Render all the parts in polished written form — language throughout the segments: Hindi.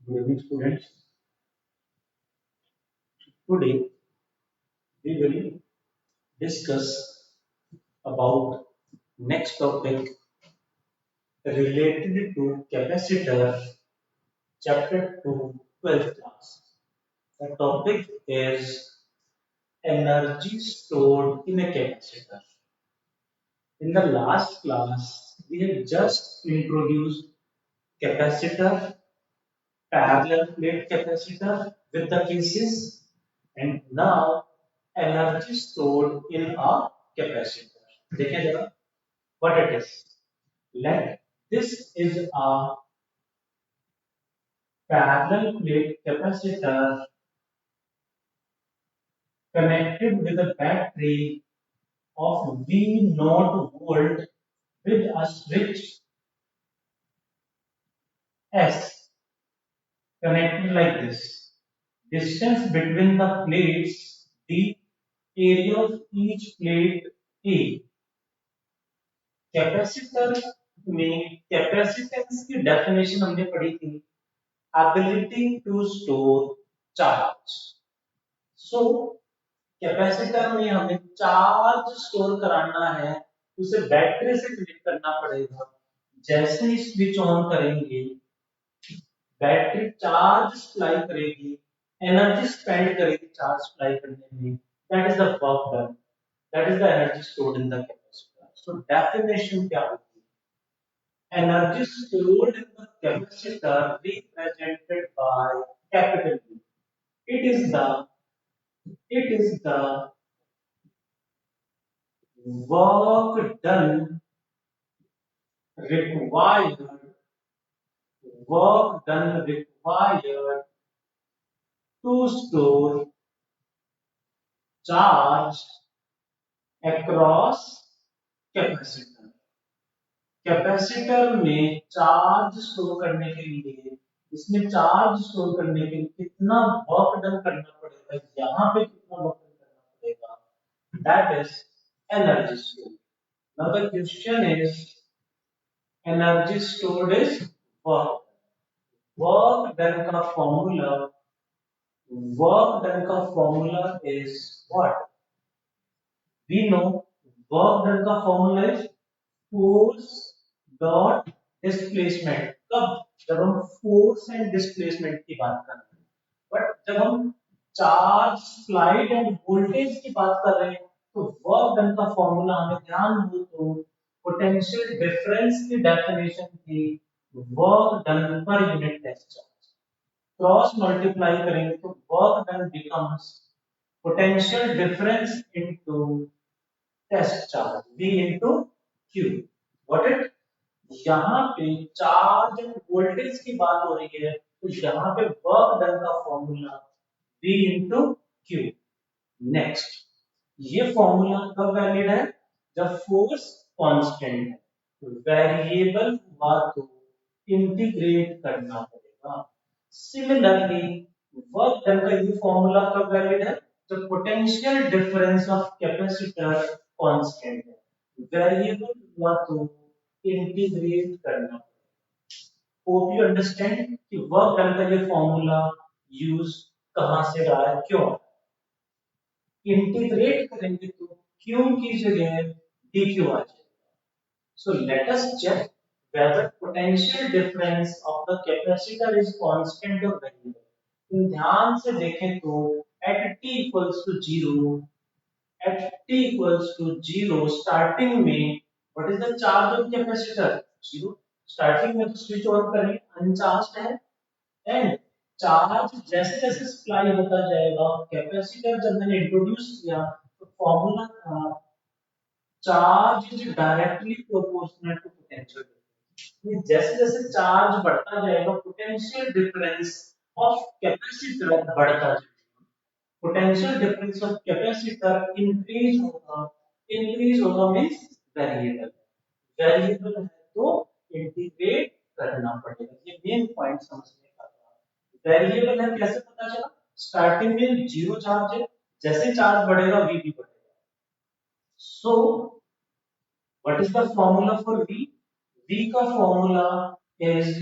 Good evening, students. Today we will discuss about next topic related to capacitor, chapter 2, 12th class. The topic is energy stored in a capacitor. In the last class, we have just introduced capacitor, parallel plate capacitor with the cases, and now energy stored in a capacitor. देखिए जरा what it is. Let this is a parallel plate capacitor connected with a battery of V naught volt with a switch S connected like this. Distance between the plates D, area of each plate A. Capacitor में कैपेसिटेंस की डेफिनेशन हमने पढ़ी थी ability to store charge so capacitor में हमें चार्ज स्टोर कराना है उसे बैटरी से कनेक्ट करना पड़ेगा जैसे ही स्विच ऑन करेंगे बैटरी चार्ज सप्लाई करेगी एनर्जी स्पेंड करेगी चार्ज सप्लाई करने में that is the work done that is the energy stored in the capacitor so definition क्या होगी energy stored in the capacitor represented by capital V. It is the work done required required to store charge across capacitor. Capacitor में चार्ज स्टोर करने के लिए इसमें चार्ज स्टोर करने के लिए कितना वर्क डन करना पड़ेगा यहाँ पे कितना वर्क डन करना पड़ेगा that is energy store now the question is energy stored is work work done का formula is what we know work done का formula is force dot displacement कब जब हम फोर्स एंड डिस्प्लेसमेंट की बात कर रहे हैं बट जब हम चार्ज स्लाइड एंड वोल्टेज की बात कर रहे हैं तो वर्क डन का फॉर्मूला हमें ध्यान हो तो पोटेंशियल डिफरेंस की डेफिनेशन थी work done per unit test charge cross multiply करेंगे तो work done becomes potential difference into test charge V into Q. Got it? यहाँ पे चार्ज एंड वोल्टेज की बात हो रही है तो यहाँ पे वर्क डन का formula V into Q. Next ये फॉर्मूला कब वैलिड है जब फोर्स कांस्टेंट है वेरिएबल हुआ तो इंटीग्रेट करना पड़ेगा सिमिलरली वर्क डन का ये फॉर्मूला कब वैलिड है जब potential difference of capacitor constant है वेरिएबल हुआ तो इंटीग्रेट करना होप यू अंडरस्टैंड कि वर्क डन का ये फॉर्मूला यूज कहां से रहा है क्यों इंटीग्रेट करेंगे तो q की जगह dq आ जाएगा so let us check whether potential difference of the capacitor is constant or variable ध्यान से देखें तो at t equals to 0 starting में what is the charge of capacitor 0 starting में तो स्विच ऑन करें अनचार्ज्ड है एंड चार्ज जैसे जैसे सप्लाई होता जाएगा कैपेसिटर जब मैंने इंट्रोड्यूस किया तो फॉर्मूला था charge is directly proportional to potential ये जैसे जैसे चार्ज बढ़ता जाएगा पोटेंशियल डिफरेंस ऑफ कैपेसिटर बढ़ता जाएगा potential difference of capacitor increase होगा मींस वेरिएबल वेरिएबल है तो इंटीग्रेट करना पड़ेगा ये मेन पॉइंट समझने का था वेरिएबल है कैसे पता चला स्टार्टिंग में जीरो चार्ज है जैसे चार्ज बढ़ेगा वी भी बढ़ेगा so what is the formula for V V का formula is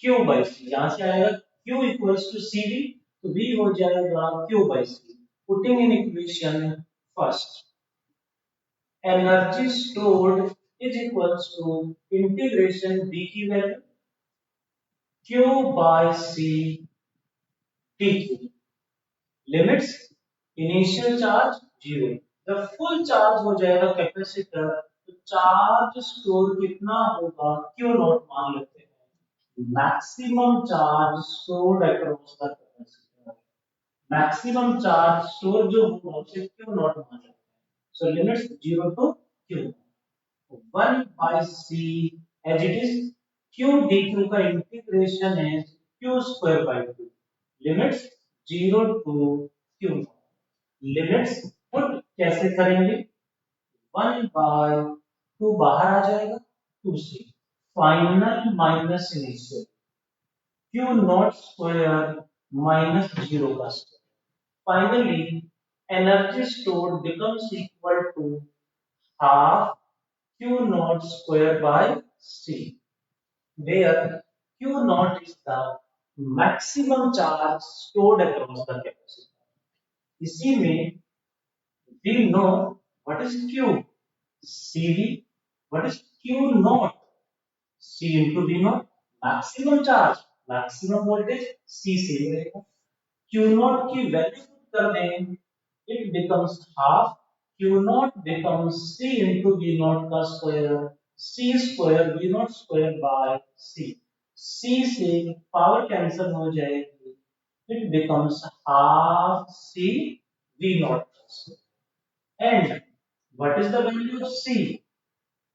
q by c यहां से आएगा Q इक्वल्स टू CV, तो V हो जाएगा Q by C. Putting in equation first, energy stored is equals to integration V की value Q by C dQ. Limits, initial charge 0, जब फुल चार्ज हो जाएगा कैपेसिटर तो चार्ज स्टोर कितना होगा क्यू नॉट मान लेते हैं. Maximum charge stored across the capacitor, maximum charge store जो होगा उसे क्यू नॉट मान लेते हैं. So limits 0 to Q, 1 by C as it is, q dq का इंटीग्रेशन है q square by 2, limits 0 to q. Limits put कैसे करेंगे, 1 बाय 2 बाहर आ जाएगा 2 से, final minus initial q naught square minus 0 का square. Finally energy stored becomes equal to half q naught square by c, where q naught is the maximum charge stored across the capacitor. इसी में we know what is q, cv, what is q naught, c into v naught, maximum charge, maximum voltage c से मिलेगा. q naught की वैल्यू कर दें, it becomes half q naught becomes c into v naught का square, c square v naught square by c. c से पावर कैंसिल हो जाएगी, it becomes half c v naught. And what is the value of c?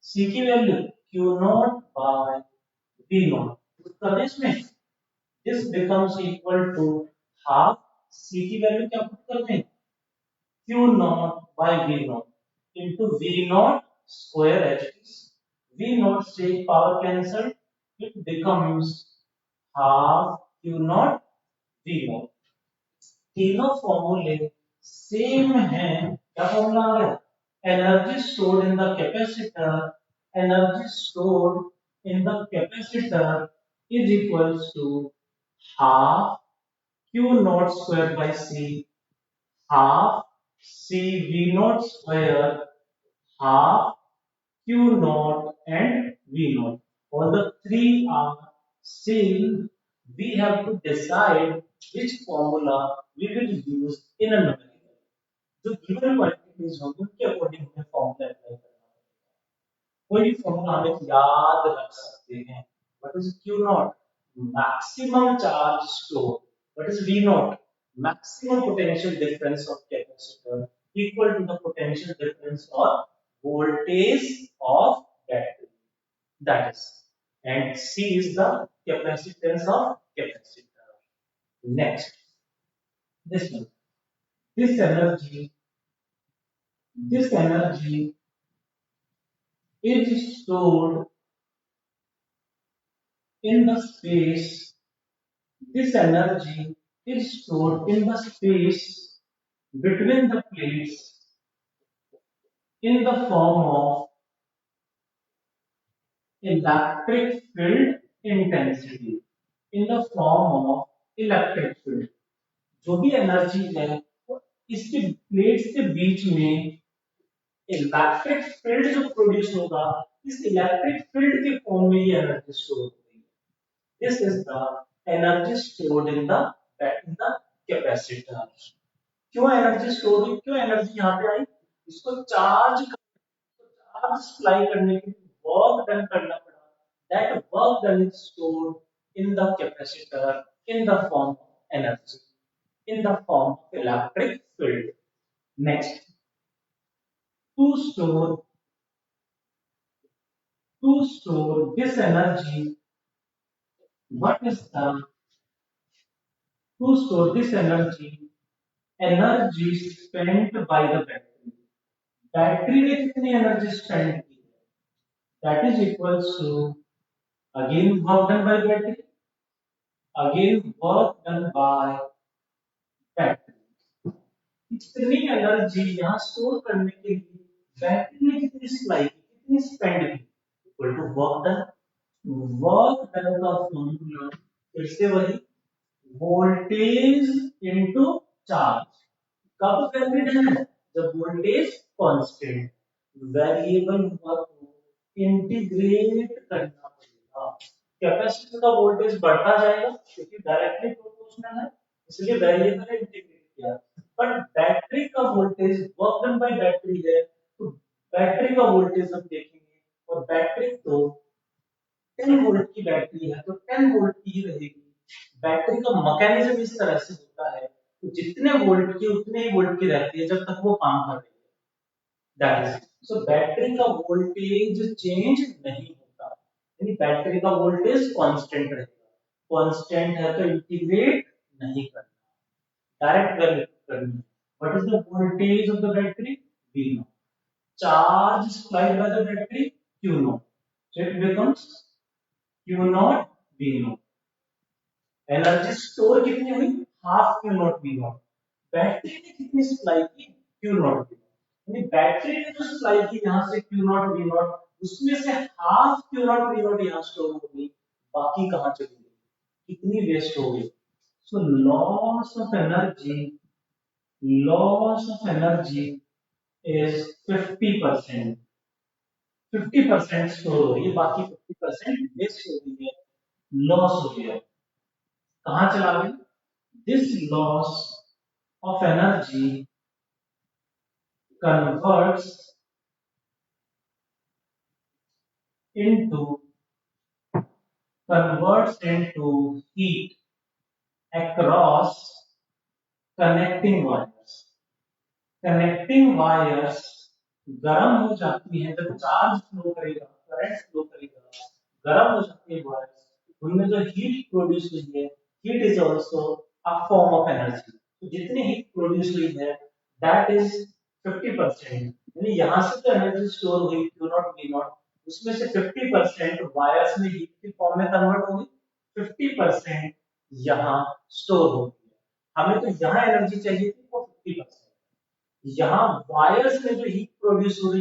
c की value q naught by v naught. कर इसमें this becomes equal to half c की वैल्यू क्या पुट करते हैं, q naught by v naught into v naught square as it is. V naught से power cancel, it becomes half q naught v naught. तीनों फॉर्मूले सेम हैं. क्या फॉर्मूला आ गया, energy stored in the capacitor, energy stored in the capacitor is equals to half q naught square by c, half c v naught square, half q naught and v naught. All the three are same. We have to decide which formula we will use in a numerical. जो given quantities होंगे उनके अकॉर्डिंग हमें फॉर्मूला अप्लाई करना है. कोई फॉर्मूला हमें याद रख सकते हैं. What is Q naught, maximum charge store. What is V naught, maximum potential difference of capacitor equal to the potential difference or voltage of battery, that is, and c is the capacitance of capacitor. Next, this one, this energy, this energy is stored in the space, this energy is stored in the space between the plates in the form of electric field intensity, in the form of electric field. जो भी एनर्जी है वो इसके प्लेट्स के बीच में इलेक्ट्रिक फील्ड जो प्रोड्यूस होगा, इस इलेक्ट्रिक फील्ड के फॉर्म में ये एनर्जी स्टोर होगी. This is the energy stored in the capacitor. क्यों एनर्जी स्टोर हुई, क्यों एनर्जी यहाँ पे आई, इसको चार्ज सप्लाई करने के लिए वर्क डन करना पड़ा. That work done is stored in the capacitor in the form of energy, in the form of electric field. Next, to store to store this energy, what is the to store this energy, energy spent by the battery. Battery ने कितनी एनर्जी स्पेंड की है, that is equals to again work done by battery, again work done by battery. इतनी एनर्जी यहाँ स्टोर करने के लिए बैटरी ने कितनी सप्लाई की, कितनी स्पेंड की, equal to work done. Work done का फॉर्मूला फिर से वही, वोल्टेज इनटू चार्ज। कब वैलिड है? जब वोल्टेज कांस्टेंट। वेरिएबल हुआ तो इंटीग्रेट करना पड़ेगा। कैपेसिटर का वोल्टेज बढ़ता जाएगा क्योंकि डायरेक्टली प्रोपोर्शनल है, इसलिए वेरिएबल है, इंटीग्रेट किया। बट बैटरी का voltage work done by battery है, तो बैटरी का वोल्टेज हम देखेंगे, और बैटरी तो 10 वोल्ट की बैटरी है तो 10 वोल्ट की ही रहेगी। बैटरी का मैकेनिज्म इस तरह से होता है, तो जितने वोल्ट की उतने ही वोल्ट की रहती है जब तक वो काम कर रही है। दैट इज सो बैटरी का वोल्टेज चेंज नहीं होता, यानी बैटरी का वोल्टेज कांस्टेंट रहेगा। कांस्टेंट है तो इंटीग्रेट नहीं करना, डायरेक्ट वैल्यू करनी है। What is the voltage of the battery? We know. Charge supplied by the battery, q naught, so it becomes q naught v naught। Energy store कितनी हुई? Half Q naught V naught. Battery ने कितनी सप्लाई की? Q naught V naught. यानी बैटरी ने जो सप्लाई की यहां से क्यू नॉट वी नॉट, उसमें से half Q naught V naught यहां स्टोर हो गई, बाकी कहां चली गई? कितनी वेस्ट हो गई? So loss of energy is 50%। 50% store हो रही है, बाकी 50% वेस्ट हो रही है, लॉस हो गया। कहां चला गया? This loss of energy converts into heat across connecting wires। Connecting wires गर्म हो जाती है जब चार्ज फ्लो करेगा, करंट फ्लो करेगा, गर्म हो जाती है वायर्स, उनमें जो हीट प्रोड्यूस हुई है, heat is also a form of energy. तो जितनी हीट प्रोड्यूस हुई है दैट इज 50%। यानी यहां से तो एनर्जी स्टोर हुई Q नॉट V नॉट, उसमें से 50% वायर्स में हीट की फॉर्म में कन्वर्ट हो गई, 50% यहां स्टोर हो गई है। हमें तो यहां एनर्जी चाहिए थी वो 50%, यहाँ वायर्स में जो हीट प्रोड्यूस हो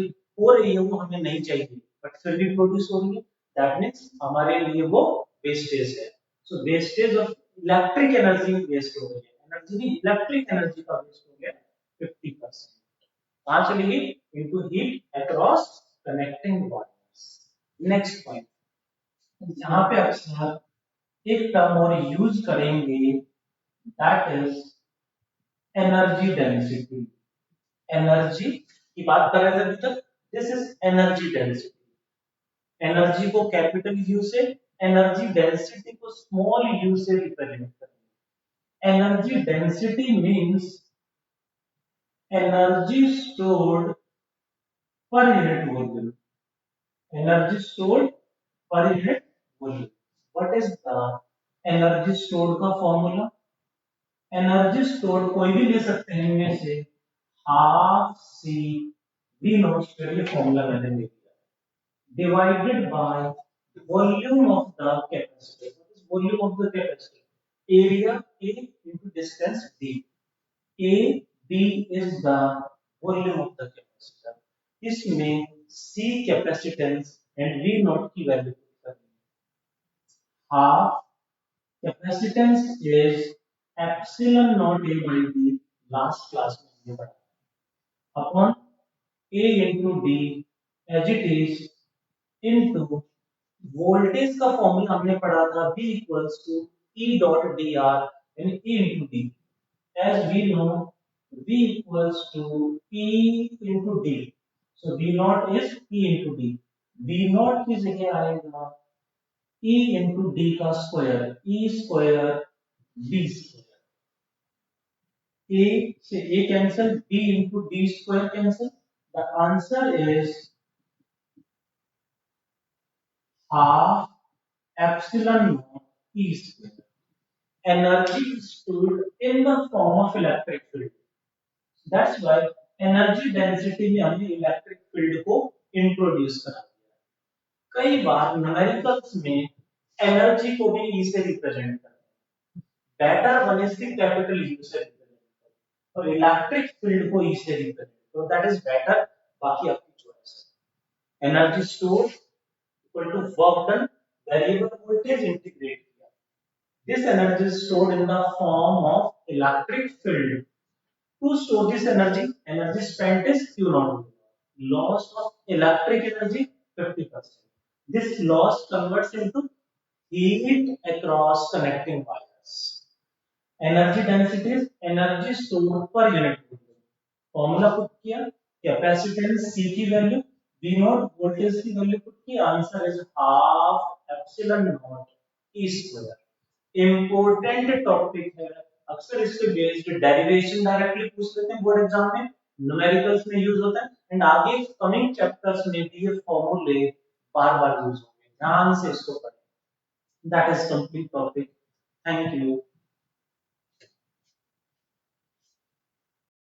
रही है वो हमें नहीं चाहिए, बट फिर भी प्रोड्यूस हो रही है। दैट मींस हमारे लिए वो वेस्टेज है। So wastage of electric energy waste हो गई है, एनर्जी नहीं, इलेक्ट्रिक एनर्जी का वेस्ट हो गया 50%। कहां चली गई? Into heat across connecting wires. Next point, यहाँ पे अक्सर एक टर्म और यूज करेंगे, that is energy density. Energy की बात कर रहे थे अभी तक, this is energy density. Energy को कैपिटल यू से, एनर्जी डेंसिटी को स्मॉल यू से रिप्रेजेंट करेंगे। Energy density means energy stored per unit volume. Energy stored per unit volume. What is the energy stored का फॉर्मूला? एनर्जी स्टोर्ड कोई भी ले सकते हैं इनमें से, हाफ सी वी नॉट, ये फॉर्मूला मैंने लिख दिया, divided by the volume of the capacitor। What is volume of the capacitor? Area A into distance D। A D is the volume of the capacitor। इसमें C capacitance and V naught की वैल्यू करनी है। half capacitance is epsilon naught A by D, last class में हमने पढ़ा, upon A into D as it is into voltage का फॉर्मूला हमने पढ़ा था V equals to E dot dr, यानी E into D। As we know V equals to E into D, so V naught is E into D। V naught की जगह आएगा E into D का square, E square D square. A से A cancel, D into D square cancel. The answer is half epsilon naught E square। Energy is stored in the form of electric field। That's why energy density में हमने इलेक्ट्रिक फील्ड को इंट्रोड्यूस करा दिया। कई बार न्यूमेरिकल्स में एनर्जी को भी ई से रिप्रेजेंट करते हैं, better one is the capital you से रिप्रेजेंट करते हैं, और इलेक्ट्रिक फील्ड को ई से रिप्रेजेंट, तो दैट इज बेटर, बाकी आपकी चॉइस है। Energy store equal to work done, variable voltage integrate किया, This energy is stored in the form of electric field. To store this energy, energy spent is Q naught. Loss of electric energy 50%. This loss converts into heat across connecting wires. Energy density is energy stored per unit volume. Formula put किया, कैपेसिटेंस C की वैल्यू V नॉट, वोल्टेज की वैल्यू पुट की, answer is half epsilon not E square. Important topic है, अक्सर इसके बेस्ड डेरिवेशन डायरेक्टली पूछ लेते हैं बोर्ड एग्जाम में, न्यूमेरिकल्स में यूज होता है, एंड आगे कमिंग चैप्टर्स में भी ये फॉर्मूले बार बार यूज होंगे, ध्यान से इसको पढ़ें। That is complete topic. Thank you.